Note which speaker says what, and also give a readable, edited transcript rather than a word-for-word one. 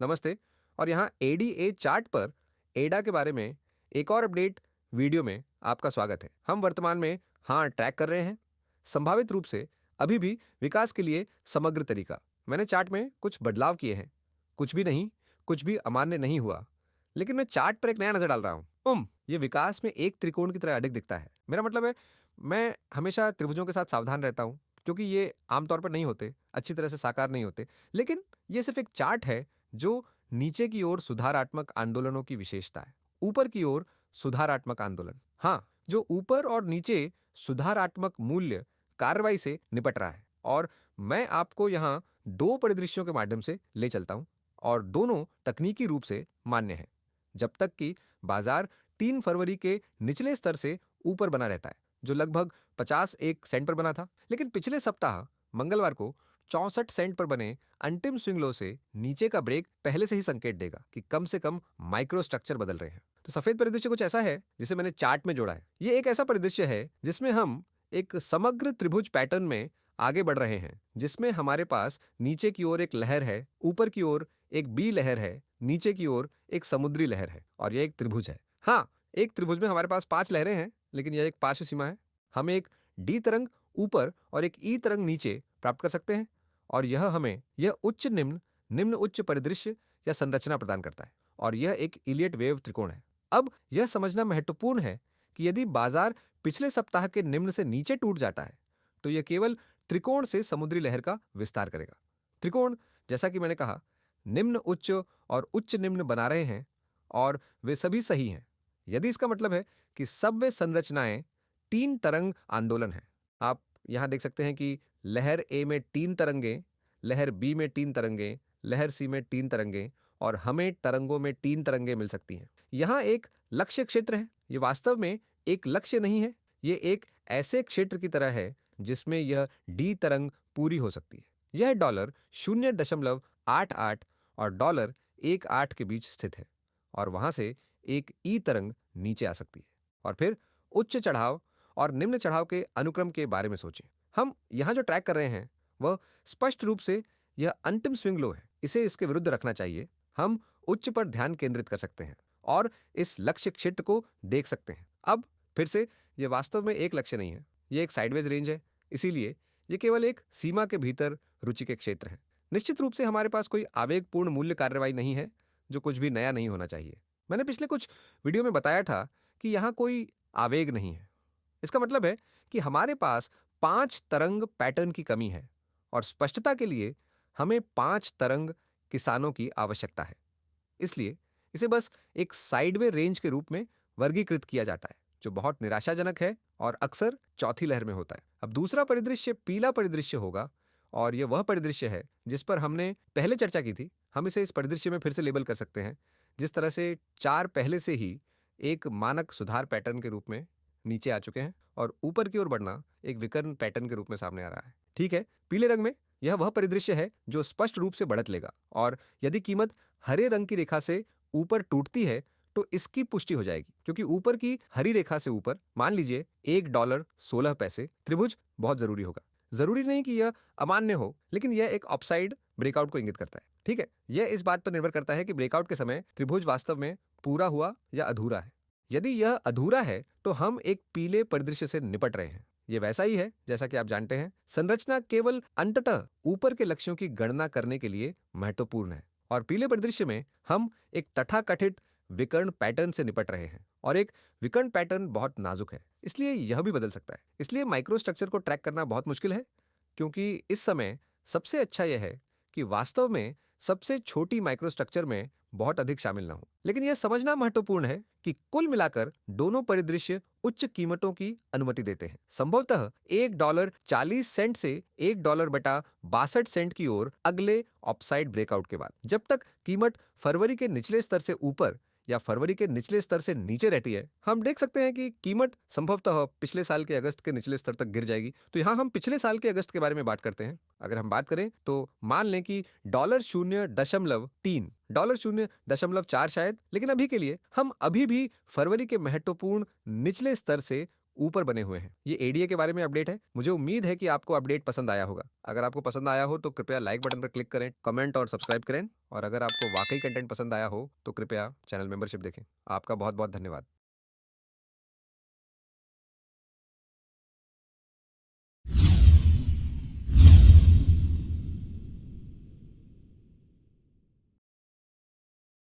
Speaker 1: नमस्ते। और यहाँ एडीए चार्ट पर एडा के बारे में एक और अपडेट वीडियो में आपका स्वागत है। हम वर्तमान में ट्रैक कर रहे हैं संभावित रूप से अभी भी विकास के लिए समग्र तरीका। मैंने चार्ट में कुछ बदलाव किए हैं। कुछ भी नहीं, कुछ भी अमान्य नहीं हुआ, लेकिन मैं चार्ट पर एक नया नजर डाल रहा हूँ। ये विकास में एक त्रिकोण की तरह अधिक दिखता है। मेरा मतलब है, मैं हमेशा त्रिभुजों के साथ सावधान रहता हूँ क्योंकि ये आमतौर पर नहीं होते, अच्छी तरह से साकार नहीं होते। लेकिन ये सिर्फ एक चार्ट है जो नीचे की ओर सुधारात्मक आंदोलनों की विशेषता है। ऊपर की ओर सुधारात्मक आंदोलन, जो ऊपर और नीचे सुधारात्मक मूल्य कार्रवाई से निपट रहा है। और मैं आपको यहां दो परिदृश्यों के माध्यम से ले चलता हूं और दोनों तकनीकी रूप से मान्य हैं जब तक कि बाजार 3 फरवरी के निचले स्तर से ऊपर बना रहता है, जो लगभग 51 सेंट पर बना था। लेकिन पिछले सप्ताह मंगलवार को 64 सेंट पर बने अंतिम स्विंग लो से नीचे का ब्रेक पहले से ही संकेत देगा कि कम से कम माइक्रो स्ट्रक्चर बदल रहे हैं। तो सफेद परिदृश्य कुछ ऐसा है जिसे मैंने चार्ट में जोड़ा है। ये एक ऐसा परिदृश्य है जिसमें हम एक समग्र त्रिभुज पैटर्न में आगे बढ़ रहे हैं, जिसमें हमारे पास नीचे की ओर एक लहर है, ऊपर की ओर एक बी लहर है, नीचे की ओर एक समुद्री लहर है, और यह एक त्रिभुज है। एक त्रिभुज में हमारे पास 5 लहरें हैं, लेकिन यह एक पार्श्व सीमा है। हम एक डी तरंग ऊपर और एक ई तरंग नीचे प्राप्त कर सकते हैं, और यह हमें यह उच्च निम्न निम्न उच्च परिदृश्य या संरचना प्रदान करता है, और यह एक इलियट वेव त्रिकोण है। अब यह समझना महत्वपूर्ण है कि यदि बाजार पिछले सप्ताह के निम्न से नीचे टूट जाता है तो यह केवल त्रिकोण से समुद्री लहर का विस्तार करेगा। त्रिकोण, जैसा कि मैंने कहा, निम्न उच्च और उच्च निम्न बना रहे हैं, और वे सभी सही हैं यदि इसका मतलब है कि सब वे संरचनाएं 3 तरंग आंदोलन है। आप यहां देख सकते हैं कि लहर ए में 3 तरंगें, लहर बी में 3 तरंगें, लहर सी में 3 तरंगें, और हमें तरंगों में 3 तरंगें मिल सकती हैं। यहां एक लक्ष्य क्षेत्र है। यह वास्तव में एक लक्ष्य नहीं है, यह एक ऐसे क्षेत्र की तरह है जिसमें यह डी तरंग पूरी हो सकती है। यह $0.88 और $1.8 के बीच स्थित है, और वहां से एक ई तरंग नीचे आ सकती है। और फिर उच्च चढ़ाव और निम्न चढ़ाव के अनुक्रम के बारे में सोचें। हम यहां जो ट्रैक कर रहे हैं वह स्पष्ट रूप से यह अंतिम स्विंग लो है। इसे इसके विरुद्ध रखना चाहिए। हम उच्च पर ध्यान केंद्रित कर सकते हैं और इस लक्ष्य क्षेत्र को देख सकते हैं। अब फिर से, यह वास्तव में एक लक्ष्य नहीं है, यह एक साइडवेज रेंज है, इसीलिए यह केवल एक सीमा के भीतर रुचि के क्षेत्र है। निश्चित रूप से हमारे पास कोई आवेगपूर्ण मूल्य कार्रवाई नहीं है, जो कुछ भी नया नहीं होना चाहिए। मैंने पिछले कुछ वीडियो में बताया था कि यहां कोई आवेग नहीं है। इसका मतलब है कि हमारे पास 5 तरंग पैटर्न की कमी है, और स्पष्टता के लिए हमें 5 तरंग किसानों की आवश्यकता है। इसलिए इसे बस एक साइडवे रेंज के रूप में वर्गीकृत किया जाता है, जो बहुत निराशाजनक है और अक्सर चौथी लहर में होता है। अब दूसरा परिदृश्य पीला परिदृश्य होगा, और यह वह परिदृश्य है जिस पर हमने पहले चर्चा की थी। हम इसे इस परिदृश्य में फिर से लेबल कर सकते हैं, जिस तरह से 4 पहले से ही एक मानक सुधार पैटर्न के रूप में नीचे आ चुके हैं, और ऊपर की ओर बढ़ना एक विकर्ण पैटर्न के रूप में सामने आ रहा है। ठीक है, पीले रंग में यह वह परिदृश्य है जो स्पष्ट रूप से बढ़त लेगा, और यदि कीमत हरे रंग की रेखा से ऊपर टूटती है तो इसकी पुष्टि हो जाएगी, क्योंकि ऊपर की हरी रेखा से ऊपर, मान लीजिए $1.16, त्रिभुज बहुत जरूरी होगा। जरूरी नहीं कि यह अमान्य हो, लेकिन यह एक अपसाइड ब्रेकआउट को इंगित करता है। ठीक है, यह इस बात पर निर्भर करता है कि ब्रेकआउट के समय त्रिभुज वास्तव में पूरा हुआ या अधूरा है। यदि यह अधूरा है तो हम एक पीले परिदृश्य से निपट रहे हैं। यह वैसा ही है जैसा कि आप जानते हैं, संरचना केवल अंततः ऊपर के लक्ष्यों की गणना करने के लिए महत्वपूर्ण है, और पीले परिदृश्य में हम एक तथाकथित विकर्ण पैटर्न से निपट रहे हैं, और एक विकर्ण पैटर्न बहुत नाजुक है, इसलिए यह भी बदल सकता है। इसलिए माइक्रो स्ट्रक्चर को ट्रैक करना बहुत मुश्किल है, क्योंकि इस समय सबसे अच्छा यह है कि वास्तव में सबसे छोटी माइक्रो स्ट्रक्चर में बहुत अधिक शामिल ना हो। लेकिन यह समझना महत्वपूर्ण है कि कुल मिलाकर दोनों परिदृश्य उच्च कीमतों की अनुमति देते हैं, संभवतः $1.40 से $1.62 की ओर अगले अपसाइड ब्रेकआउट के बाद। जब तक कीमत फरवरी के निचले स्तर से ऊपर या फरवरी के निचले स्तर से नीचे रहती है, हम देख सकते हैं कि कीमत संभवतः पिछले साल के अगस्त के निचले स्तर तक गिर जाएगी। तो यहां हम पिछले साल के अगस्त के बारे में बात करते हैं। अगर हम बात करें तो मान लें कि $0.3, $0.4 शायद, लेकिन अभी के लिए हम अभी भी फरवरी के महत्वपूर्ण निचले स्तर से ऊपर बने हुए हैं। ये एडीए के बारे में अपडेट है। मुझे उम्मीद है कि आपको अपडेट पसंद आया होगा। अगर आपको पसंद आया हो तो कृपया लाइक बटन पर क्लिक करें, कमेंट और सब्सक्राइब करें। और अगर आपको वाकई कंटेंट पसंद आया हो तो कृपया चैनल मेंबरशिप देखें। आपका बहुत बहुत धन्यवाद।